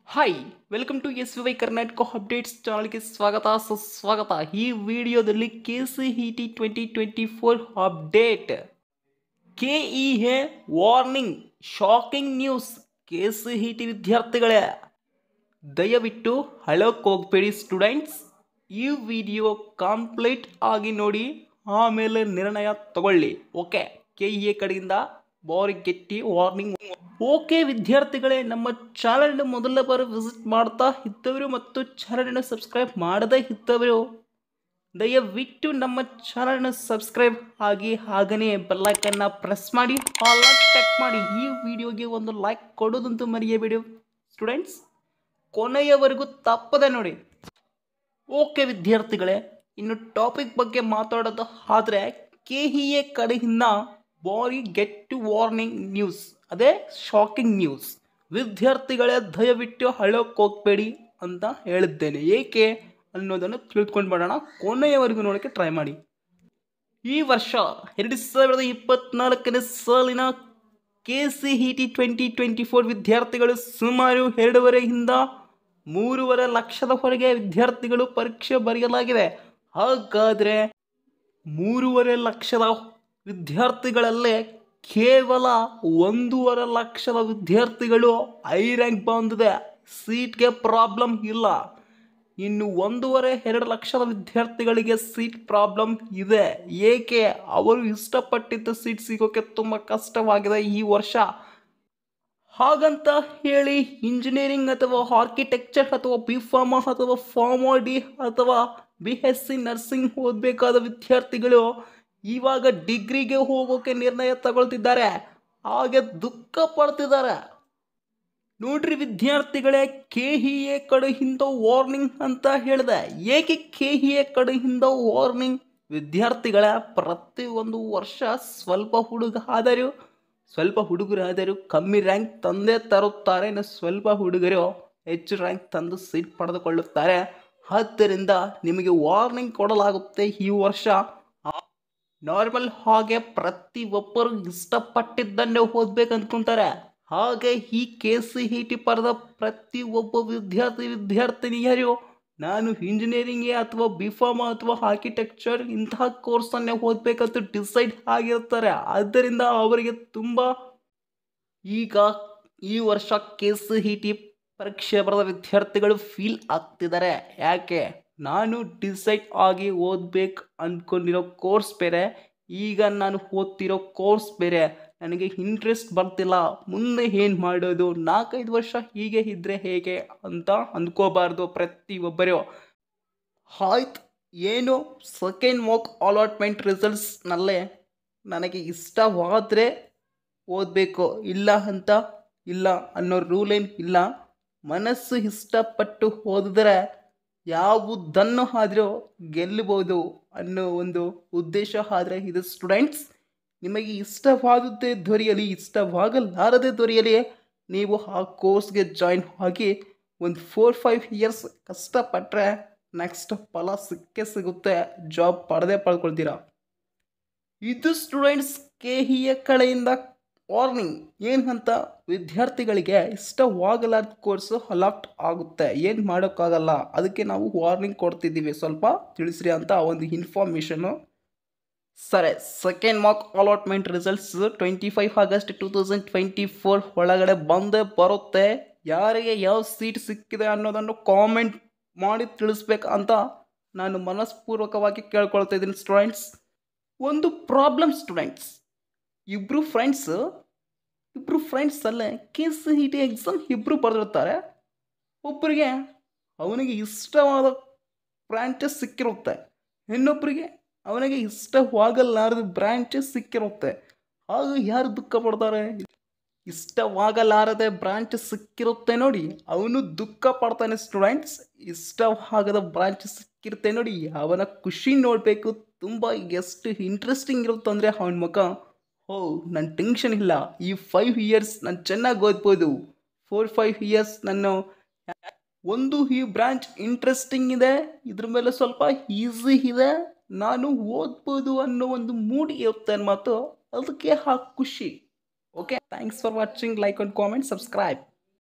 Hi welcome to S V Y Karnataka updates ಚಾನಲ್ಗೆ ಸ್ವಾಗತ ಸುಸ್ವಾಗತ. ಈ ವಿಡಿಯೋದಲ್ಲಿ KCET 2024 update. KEA warning, shocking news. KCET ವಿದ್ಯಾರ್ಥಿಗಳೇ ದಯವಿಟ್ಟು ಅಳೋಕ್ಕೆ ಹೋಗಬೇಡಿ ಸ್ಟೂಡೆಂಟ್ಸ್. ಈ ವಿಡಿಯೋ ಕಂಪ್ಲೀಟ್ ಆಗಿ ನೋಡಿ, ಆಮೇಲೆ ನಿರ್ಣಯ ತಗೊಳ್ಳಿ. ಓಕೆ, KEA ಕಡೆಯಿಂದ ಬಾರಿ ಗೆಟ್ಟಿ ವಾರ್ನಿಂಗ್. ಓಕೆ ವಿದ್ಯಾರ್ಥಿಗಳೇ, ನಮ್ಮ ಚಾನಲ್ನ ಮೊದಲ ಬಾರಿ ವಿಸಿಟ್ ಮಾಡ್ತಾ ಇದ್ದವರು ಮತ್ತು ಚಾನಲ್ನ ಸಬ್ಸ್ಕ್ರೈಬ್ ಮಾಡದೇ ಇದ್ದವರು ದಯವಿಟ್ಟು ನಮ್ಮ ಚಾನಲ್ನ ಸಬ್ಸ್ಕ್ರೈಬ್ ಆಗಿ, ಹಾಗನೇ ಬೆಲ್ಲೈಕನ್ನ ಪ್ರೆಸ್ ಮಾಡಿ, ಆಲ್ ಟೆಕ್ ಮಾಡಿ. ಈ ವಿಡಿಯೋಗೆ ಒಂದು ಲೈಕ್ ಕೊಡೋದಂತೂ ಮರೆಯಬೇಡಿ ಸ್ಟೂಡೆಂಟ್ಸ್. ಕೊನೆಯವರೆಗೂ ತಪ್ಪದೆ ನೋಡಿ. ಓಕೆ ವಿದ್ಯಾರ್ಥಿಗಳೇ, ಇನ್ನು ಟಾಪಿಕ್ ಬಗ್ಗೆ ಮಾತಾಡೋದು ಆದರೆ KEA ಕಡೆಯಿಂದ ಬಾರಿ ಗೆಟ್ ವಾರ್ನಿಂಗ್ ನ್ಯೂಸ್, ಅದೇ ಶಾಕಿಂಗ್ ನ್ಯೂಸ್. ವಿದ್ಯಾರ್ಥಿಗಳೇ ದಯವಿಟ್ಟು ಅಳೋಕ್ಕೆ ಹೋಗಬೇಡಿ ಅಂತ ಹೇಳಿದ್ದೇನೆ. ಏಕೆ ಅನ್ನೋದನ್ನು ತಿಳ್ಕೊಂಡು ಮಾಡೋಣ, ಕೊನೆಯವರೆಗೂ ನೋಡೋಕ್ಕೆ ಟ್ರೈ ಮಾಡಿ. ಈ ವರ್ಷ 2024ನೇ ಸಾಲಿನ KCET 2024 ವಿದ್ಯಾರ್ಥಿಗಳು ಸುಮಾರು 2.5ರಿಂದ 3.5 ಲಕ್ಷದವರೆಗೆ ವಿದ್ಯಾರ್ಥಿಗಳು ಪರೀಕ್ಷೆ ಬರೆಯಲಾಗಿದೆ. ಹಾಗಾದರೆ 3.5 ಲಕ್ಷದ ವಿದ್ಯಾರ್ಥಿಗಳಲ್ಲೇ ಕೇವಲ 1.5 ಲಕ್ಷದ ವಿದ್ಯಾರ್ಥಿಗಳು ಹೈ ರ್ಯಾಂಕ್ ಬಂದಿದೆ, ಸೀಟ್ಗೆ ಪ್ರಾಬ್ಲಮ್ ಇಲ್ಲ. ಇನ್ನು 1.5-2 ಲಕ್ಷದ ವಿದ್ಯಾರ್ಥಿಗಳಿಗೆ ಸೀಟ್ ಪ್ರಾಬ್ಲಮ್ ಇದೆ. ಏಕೆ? ಅವರು ಇಷ್ಟಪಟ್ಟಿದ್ದ ಸೀಟ್ ಸಿಗೋಕ್ಕೆ ತುಂಬ ಕಷ್ಟವಾಗಿದೆ ಈ ವರ್ಷ. ಹಾಗಂತ ಹೇಳಿ ಇಂಜಿನಿಯರಿಂಗ್ ಅಥವಾ ಆರ್ಕಿಟೆಕ್ಚರ್ ಅಥವಾ BPharma ಅಥವಾ PharmD ಅಥವಾ BSc ನರ್ಸಿಂಗ್ ಓದಬೇಕಾದ ವಿದ್ಯಾರ್ಥಿಗಳು ಇವಾಗ ಡಿಗ್ರಿಗೆ ಹೋಗೋಕೆ ನಿರ್ಣಯ ತಗೊಳ್ತಿದ್ದಾರೆ, ಹಾಗೆ ದುಃಖ ಪಡ್ತಿದ್ದಾರೆ. ನೋಡ್ರಿ ವಿದ್ಯಾರ್ಥಿಗಳೇ, KEA ಕಡೆಯಿಂದ ವಾರ್ನಿಂಗ್ ಅಂತ ಹೇಳಿದೆ. ಏಕೆ KEA ಕಡೆಯಿಂದ ವಾರ್ನಿಂಗ್? ವಿದ್ಯಾರ್ಥಿಗಳ ಪ್ರತಿಯೊಂದು ವರ್ಷ ಸ್ವಲ್ಪ ಹುಡುಗರಾದರೂ ಕಮ್ಮಿ ರ್ಯಾಂಕ್ ತಂದೇ ತರುತ್ತಾರೆ, ಇನ್ನು ಸ್ವಲ್ಪ ಹುಡುಗರು ಹೆಚ್ಚು ರ್ಯಾಂಕ್ ತಂದು ಸೀಟ್ ಪಡೆದುಕೊಳ್ಳುತ್ತಾರೆ. ಆದ್ದರಿಂದ ನಿಮಗೆ ವಾರ್ನಿಂಗ್ ಕೊಡಲಾಗುತ್ತೆ ಈ ವರ್ಷ. ನಾರ್ಮಲ್ ಹಾಗೆ ಪ್ರತಿಯೊಬ್ಬರು ಇಷ್ಟಪಟ್ಟಿದ್ದನ್ನೇ ಓದ್ಬೇಕು ಅಂದ್ಕೊಂತಾರೆ. ಹಾಗೆ ಈ KCET ಪಡೆದ ಪ್ರತಿಯೊಬ್ಬ ವಿದ್ಯಾರ್ಥಿನಿಯರು ನಾನು ಇಂಜಿನಿಯರಿಂಗ್ ಅಥವಾ BPharma ಅಥವಾ ಆರ್ಕಿಟೆಕ್ಚರ್ ಇಂತಹ ಕೋರ್ಸನ್ನೇ ಓದಬೇಕಂತ ಡಿಸೈಡ್ ಆಗಿರ್ತಾರೆ. ಆದ್ದರಿಂದ ಅವರಿಗೆ ತುಂಬ ಈಗ ಈ ವರ್ಷ KCET ಪರೀಕ್ಷೆ ಬರೆದ ವಿದ್ಯಾರ್ಥಿಗಳು ಫೀಲ್ ಆಗ್ತಿದ್ದಾರೆ. ಯಾಕೆ? ನಾನು ಡಿಸೈಡ್ ಆಗಿ ಓದಬೇಕು ಅಂದ್ಕೊಂಡಿರೋ ಕೋರ್ಸ್ ಬೇರೆ, ಈಗ ನಾನು ಓದ್ತಿರೋ ಕೋರ್ಸ್ ಬೇರೆ, ನನಗೆ ಇಂಟ್ರೆಸ್ಟ್ ಬರ್ತಿಲ್ಲ, ಮುಂದೆ ಏನು ಮಾಡೋದು, 4-5 ವರ್ಷ ಹೀಗೆ ಇದ್ದರೆ ಹೇಗೆ ಅಂತ ಅಂದ್ಕೋಬಾರ್ದು ಪ್ರತಿಯೊಬ್ಬರು. ಆಯ್ತು, ಏನು ಸೆಕೆಂಡ್ ಮಾಕ್ ಅಲಾಟ್ಮೆಂಟ್ ರಿಸಲ್ಟ್ಸ್ನಲ್ಲೇ ನನಗೆ ಇಷ್ಟವಾದರೆ ಓದಬೇಕು, ಇಲ್ಲ ಅನ್ನೋ ರೂಲೇನು ಇಲ್ಲ. ಮನಸ್ಸು ಇಷ್ಟಪಟ್ಟು ಓದಿದ್ರೆ ಯಾವುದನ್ನು ಆದರೂ ಗೆಲ್ಲಬಹುದು ಅನ್ನೋ ಒಂದು ಉದ್ದೇಶ ಆದರೆ ಇದು ಸ್ಟೂಡೆಂಟ್ಸ್. ನಿಮಗೆ ಇಷ್ಟವಾದದ್ದೇ ದೊರೆಯಲಿ, ಇಷ್ಟವಾಗಲಾರದೆ ದೊರೆಯಲಿ, ನೀವು ಆ ಕೋರ್ಸ್ಗೆ ಜಾಯಿನ್ ಆಗಿ ಒಂದು 4-5 ಇಯರ್ಸ್ ಕಷ್ಟಪಟ್ಟರೆ ನೆಕ್ಸ್ಟ್ ಫಲ ಸಿಕ್ಕೇ ಸಿಗುತ್ತೆ, ಜಾಬ್ ಪಡ್ಕೊಳ್ತೀರಾ. ಇದು ಸ್ಟೂಡೆಂಟ್ಸ್ KEA ಕಡೆಯಿಂದ ವಾರ್ನಿಂಗ್. ಏನಂತ? ವಿದ್ಯಾರ್ಥಿಗಳಿಗೆ ಇಷ್ಟವಾಗಲಾರ್ದ ಕೋರ್ಸು ಅಲಾಟ್ ಆಗುತ್ತೆ, ಏನು ಮಾಡೋಕ್ಕಾಗಲ್ಲ, ಅದಕ್ಕೆ ನಾವು ವಾರ್ನಿಂಗ್ ಕೊಡ್ತಿದ್ದೀವಿ, ಸ್ವಲ್ಪ ತಿಳಿಸ್ರಿ ಅಂತ ಒಂದು ಇನ್ಫಾರ್ಮೇಷನು. ಸರಿ, second Mach allotment results 25 August 2024 ಒಳಗಡೆ ಬಂದೇ ಬರುತ್ತೆ. ಯಾರಿಗೆ ಯಾವ ಸೀಟ್ ಸಿಕ್ಕಿದೆ ಅನ್ನೋದನ್ನು ಕಾಮೆಂಟ್ ಮಾಡಿ ತಿಳಿಸ್ಬೇಕು ಅಂತ ನಾನು ಮನಸ್ಪೂರ್ವಕವಾಗಿ ಕೇಳ್ಕೊಳ್ತಾ ಇದ್ದೀನಿ ಸ್ಟೂಡೆಂಟ್ಸ್. ಒಂದು ಪ್ರಾಬ್ಲಮ್ ಸ್ಟೂಡೆಂಟ್ಸ್, ಇಬ್ಬರು ಫ್ರೆಂಡ್ಸ್ ಅಲ್ಲೇ KCET ಎಕ್ಸಾಮ್ ಇಬ್ಬರು ಬರೆದಿರ್ತಾರೆ. ಒಬ್ಬರಿಗೆ ಅವನಿಗೆ ಇಷ್ಟವಾದ ಬ್ರಾಂಚಸ್ ಸಿಕ್ಕಿರುತ್ತೆ, ಇನ್ನೊಬ್ಬರಿಗೆ ಅವನಿಗೆ ಇಷ್ಟವಾಗಲಾರದ ಬ್ರಾಂಚಸ್ ಸಿಕ್ಕಿರುತ್ತೆ. ಆಗ ಯಾರು ದುಃಖ ಪಡ್ತಾರೆ? ಇಷ್ಟವಾಗಲಾರದೆ ಬ್ರಾಂಚ್ ಸಿಕ್ಕಿರುತ್ತೆ ನೋಡಿ, ಅವನು ದುಃಖ ಪಡ್ತಾನೆ ಸ್ಟೂಡೆಂಟ್ಸ್. ಇಷ್ಟವಾಗದ ಬ್ರಾಂಚ್ ಸಿಕ್ಕಿರುತ್ತೆ ನೋಡಿ, ಅವನ ಖುಷಿ ನೋಡಬೇಕು. ತುಂಬ ಎಷ್ಟು ಇಂಟ್ರೆಸ್ಟಿಂಗ್ ಇರುತ್ತೆ ಅಂದರೆ ಅವನ ಮುಖ, ನನ್ನ ಟೆನ್ಷನ್ ಇಲ್ಲ, ಈ 5 ಇಯರ್ಸ್ ನಾನು ಚೆನ್ನಾಗಿ ಓದ್ಬೋದು, 4-5 ಇಯರ್ಸ್ ನಾನು ಈ ಬ್ರಾಂಚ್ ಇಂಟ್ರೆಸ್ಟಿಂಗ್ ಇದೆ, ಇದ್ರ ಮೇಲೆ ಸ್ವಲ್ಪ ಈಸಿ ಇದೆ, ನಾನು ಓದ್ಬೋದು ಅನ್ನೋ ಒಂದು ಮೂಡ್ ಇರುತ್ತೆ ಮಾತು, ಅದಕ್ಕೆ ಆ ಖುಷಿ. Okay, thanks for watching. Like and comment, subscribe.